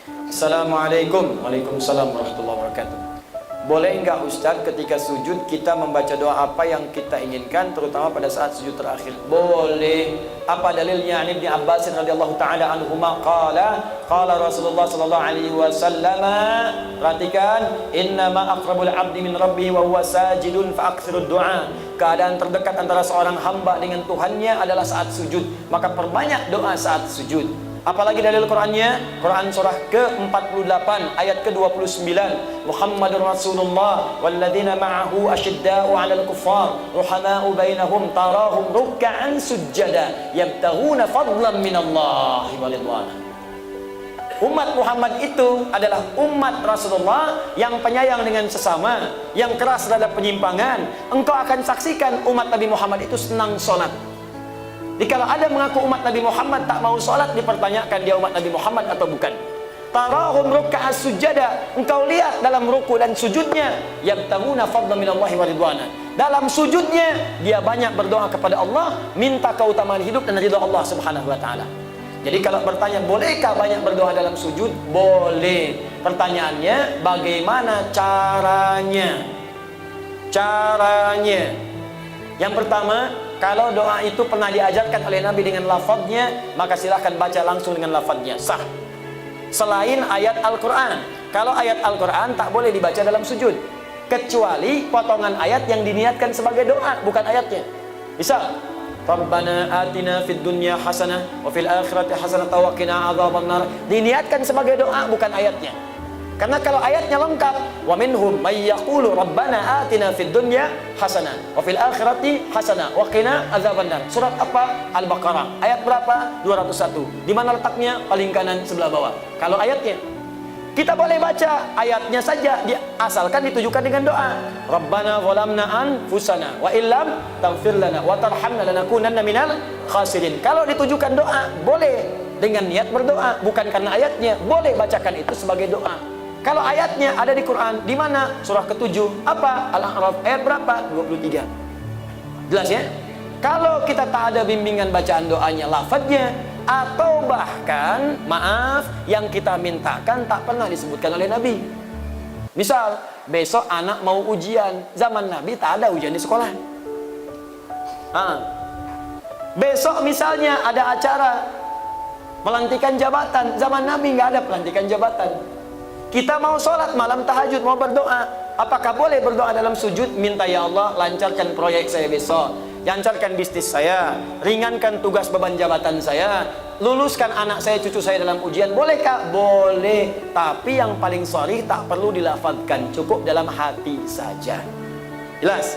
Assalamualaikum. Waalaikumsalam warahmatullahi wabarakatuh. Boleh enggak Ustaz ketika sujud kita membaca doa apa yang kita inginkan, terutama pada saat sujud terakhir? Boleh. Apa dalilnya? Ibnu Abbas radhiyallahu taala anhuma qala Rasulullah sallallahu alaihi wasallam, perhatikan, innama aqrabul abdi min rabbihi wa huwa sajidun fa aktsirud du'a. Keadaan terdekat antara seorang hamba dengan Tuhannya adalah saat sujud, maka perbanyak doa saat sujud. Apalagi dalil Qur'annya, Quran surah ke-48 ayat ke-29, Muhammadur Rasulullah walladzina ma'ahu asyidda'u 'alal kuffar ruhama'u bainahum tarahum ruk'an sujada yabtaghuna fadlan minallahi wa ridwana. Umat Muhammad itu adalah umat Rasulullah yang penyayang dengan sesama, yang keras terhadap penyimpangan. Engkau akan saksikan umat Nabi Muhammad itu senang sholat. Jadi kalau ada mengaku umat Nabi Muhammad tak mau sholat, dipertanyakan dia umat Nabi Muhammad atau bukan. Tarahum ruk'a sujada, engkau lihat dalam ruku dan sujudnya, yabtaguna fadlan minallahi wa ridwana. Dalam sujudnya dia banyak berdoa kepada Allah, minta keutamaan hidup dan ridha Allah Subhanahu wa taala. Jadi kalau bertanya bolehkah banyak berdoa dalam sujud? Boleh. Pertanyaannya bagaimana caranya? Caranya. Yang pertama, kalau doa itu pernah diajarkan oleh Nabi dengan lafadznya, maka silahkan baca langsung dengan lafadznya, sah. Selain ayat Al-Quran. Kalau ayat Al-Quran tak boleh dibaca dalam sujud, kecuali potongan ayat yang diniatkan sebagai doa, bukan ayatnya. Misal, Rabbana atina fid dunya hasanah wa fil akhirati hasanah wa qina adzabannar, diniatkan sebagai doa, bukan ayatnya. Karena kalau ayatnya lengkap, wa minhum may yaqulu rabbana atina fid dunya hasanah wa fil akhirati hasanah wa qina adzabannar. Surat apa? Al-Baqarah. Ayat berapa? 201. Di mana letaknya? Paling kanan sebelah bawah. Kalau ayatnya, kita boleh baca ayatnya saja, asalkan ditujukan dengan doa. Rabbana zalamna anfusana wa illam taghfir lana wa tarhamna lanakunanna minal khasirin. Kalau ditujukan doa, boleh dengan niat berdoa, bukan karena ayatnya. Boleh bacakan itu sebagai doa. Kalau ayatnya ada di Quran, di mana? Surah ke-7, apa? Al-A'raf, ayat berapa? 23. Jelas ya? Kalau kita tak ada bimbingan bacaan doanya, lafadznya, atau bahkan, maaf, yang kita mintakan tak pernah disebutkan oleh Nabi. Misal, besok anak mau ujian, zaman Nabi tak ada ujian di sekolah. Besok misalnya ada acara pelantikan jabatan, zaman Nabi nggak ada pelantikan jabatan. Kita mau sholat malam tahajud, mau berdoa, apakah boleh berdoa dalam sujud? Minta, ya Allah lancarkan proyek saya besok, lancarkan bisnis saya, ringankan tugas beban jabatan saya, luluskan anak saya, cucu saya dalam ujian. Bolehkah? Boleh. Tapi yang paling sharih tak perlu dilafadzkan, cukup dalam hati saja. Jelas?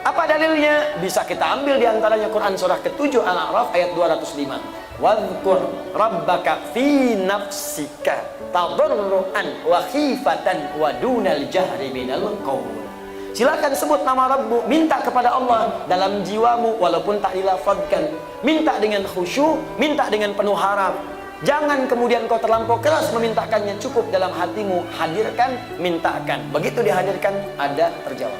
Apa dalilnya? Bisa kita ambil diantaranya Quran surah ke-7 Al-A'raf ayat 205. Wadhkur rabbaka fi nafsika tadarruan wa khifatan wa dunal jahri minal qaul. Silakan sebut nama Rabbu, minta kepada Allah dalam jiwamu walaupun tak dilafadzkan. Minta dengan khusyuk, minta dengan penuh harap. Jangan kemudian kau terlampau keras memintakannya, cukup dalam hatimu, hadirkan, mintakan. Begitu dihadirkan, ada terjawab.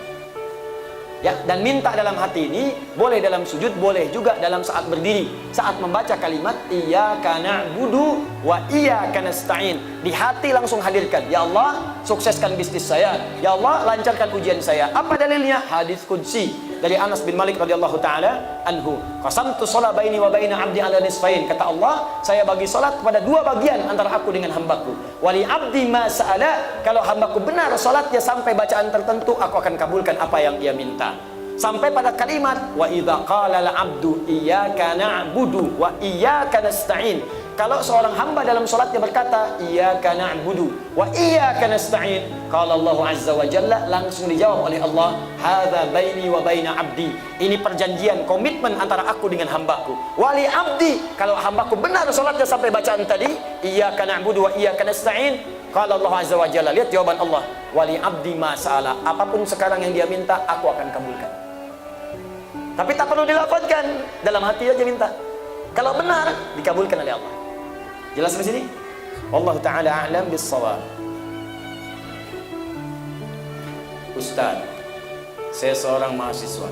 Ya, dan minta dalam hati ini boleh dalam sujud, boleh juga dalam saat berdiri, saat membaca kalimat iyyaka na'budu wa iyyaka nasta'in. Di hati langsung hadirkan, ya Allah sukseskan bisnis saya, ya Allah lancarkan ujian saya. Apa dalilnya? Hadis qudsi dari Anas bin Malik radhiyallahu taala anhu, qasamtu shalah baini wa baina 'abdi 'ala nisfain. Kata Allah, saya bagi salat kepada dua bagian antara aku dengan hambaku. Wali 'abdi ma sa'ala, kalau hambaku benar salatnya sampai bacaan tertentu, aku akan kabulkan apa yang dia minta. Sampai pada kalimat wa idza qala al-'abdu iyyaka na'budu wa iyyaka nasta'in. Kalau seorang hamba dalam salatnya berkata iyyaka na'budu wa iyyaka nasta'in, qala Allah azza wa jalla, langsung dijawab oleh Allah, hadza baini wa baina 'abdi. Ini perjanjian, komitmen antara aku dengan hambaku. Wali 'abdi, kalau hambaku benar salatnya sampai bacaan tadi iyyaka na'budu wa iyyaka nasta'in, qala Allah azza wa jalla, lihat jawaban Allah, wali 'abdi ma sa'ala, apapun sekarang yang dia minta aku akan kabulkan. Tapi tak perlu dilafadzkan, dalam hati aja minta. Kalau benar, dikabulkan oleh Allah. Jelas di sini? Wallahu taala a'lam bis-shawab. Ustaz, saya seorang mahasiswa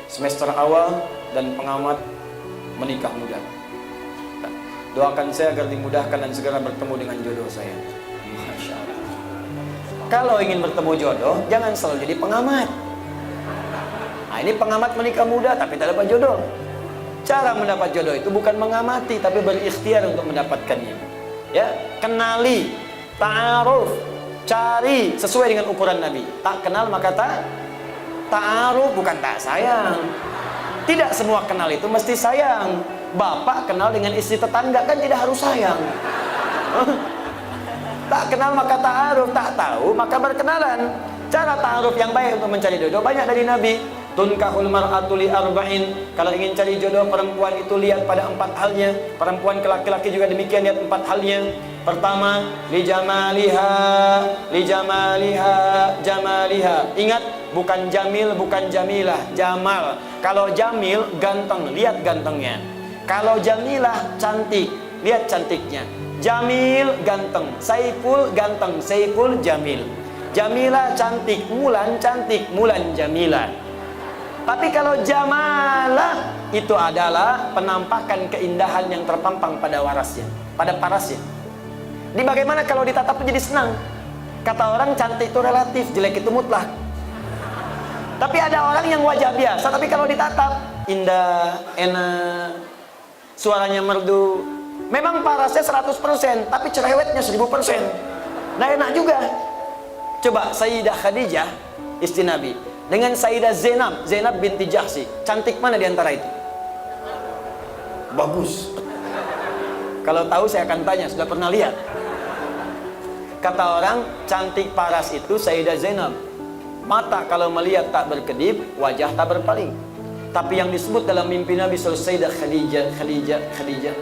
semester awal dan pengamat menikah muda. Doakan saya agar dimudahkan dan segera bertemu dengan jodoh saya. Masya Allah. Kalau ingin bertemu jodoh, jangan selalu jadi pengamat. Nah, ini pengamat menikah muda tapi tak dapat jodoh. Cara mendapat jodoh itu bukan mengamati, tapi berikhtiar untuk mendapatkannya. Ya, kenali, ta'aruf, cari sesuai dengan ukuran Nabi. Tak kenal maka ta'aruf, bukan tak sayang. Tidak semua kenal itu mesti sayang. Bapak kenal dengan istri tetangga kan tidak harus sayang. Tak kenal maka ta'aruf, tak tahu maka berkenalan. Cara ta'aruf yang baik untuk mencari jodoh banyak dari Nabi. Tunkahul mar'atu li arba'in. Kalau ingin cari jodoh perempuan itu lihat pada 4 halnya. Perempuan ke laki-laki juga demikian, lihat 4 halnya. Pertama, li jamaliha, jamaliha. Ingat, bukan jamil, bukan jamilah, jamal. Kalau jamil ganteng, lihat gantengnya. Kalau jamilah cantik, lihat cantiknya. Jamil ganteng, Saiful ganteng, Saiful jamil. Jamilah cantik, Mulan cantik, Mulan jamilah. Tapi kalau jamalah itu adalah penampakan keindahan yang terpampang pada warasnya, pada parasnya. Di bagaimana kalau ditatap menjadi senang? Kata orang cantik itu relatif, jelek itu mutlak. Tapi ada orang yang wajah biasa, tapi kalau ditatap indah, enak, suaranya merdu. Memang parasnya 100%, tapi cerewetnya 1000%. Nah enak juga. Coba Sayyidah Khadijah, istri Nabi, dengan Sayyidah Zainab binti Jahsy, cantik mana di antara itu? Bagus. Kalau tahu saya akan tanya, sudah pernah lihat? Kata orang, cantik paras itu Sayyidah Zainab. Mata kalau melihat tak berkedip, wajah tak berpaling. Tapi yang disebut dalam mimpi Nabi Sayyidah Khadijah.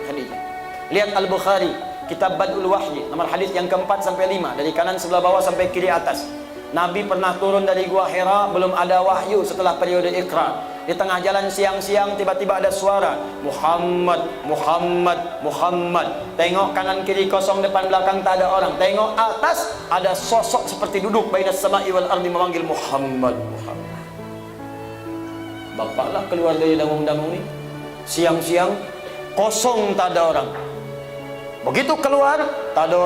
Lihat Al-Bukhari, Kitab Bad'ul Wahyi, nomor hadis yang ke-4 sampai 5, dari kanan sebelah bawah sampai kiri atas. Nabi pernah turun dari Gua Hira, belum ada wahyu setelah periode Iqra. Di tengah jalan siang-siang tiba-tiba ada suara, Muhammad, Muhammad, Muhammad. Tengok kanan kiri kosong, depan belakang tak ada orang. Tengok atas ada sosok seperti duduk bainas sama'i wal ardi memanggil Muhammad, Muhammad. Bapaklah keluar dari dangung-dangung ini. Siang-siang kosong tak ada orang. Begitu keluar, tak ada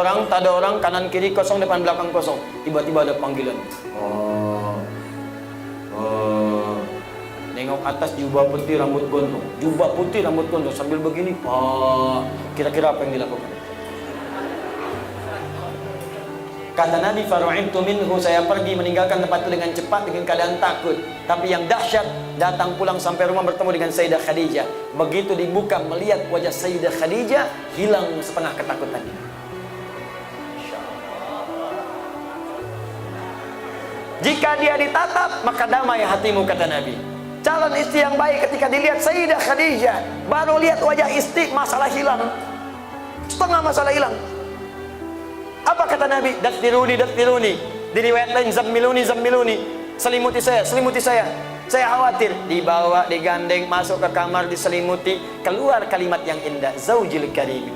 orang, kanan kiri kosong, depan belakang kosong. Tiba-tiba ada panggilan. Nengok atas, jubah putih rambut gondrong, sambil begini. Kira-kira apa yang dilakukan? Kata Nabi, faru'ibtu minhu, saya pergi meninggalkan tempat itu dengan cepat dengan keadaan takut. Tapi yang dahsyat, datang pulang sampai rumah bertemu dengan Sayyidah Khadijah. Begitu dibuka melihat wajah Sayyidah Khadijah, hilang setengah ketakutannya. Jika dia ditatap, maka damai hatimu, kata Nabi. Calon istri yang baik ketika dilihat Sayyidah Khadijah, baru lihat wajah istri, masalah hilang. Setengah masalah hilang. Apa kata Nabi? Dathiruni. Di riwayat lain, zammiluni. Selimuti saya. Saya khawatir. Dibawa, digandeng, masuk ke kamar, diselimuti. Keluar kalimat yang indah. Zaujil karim.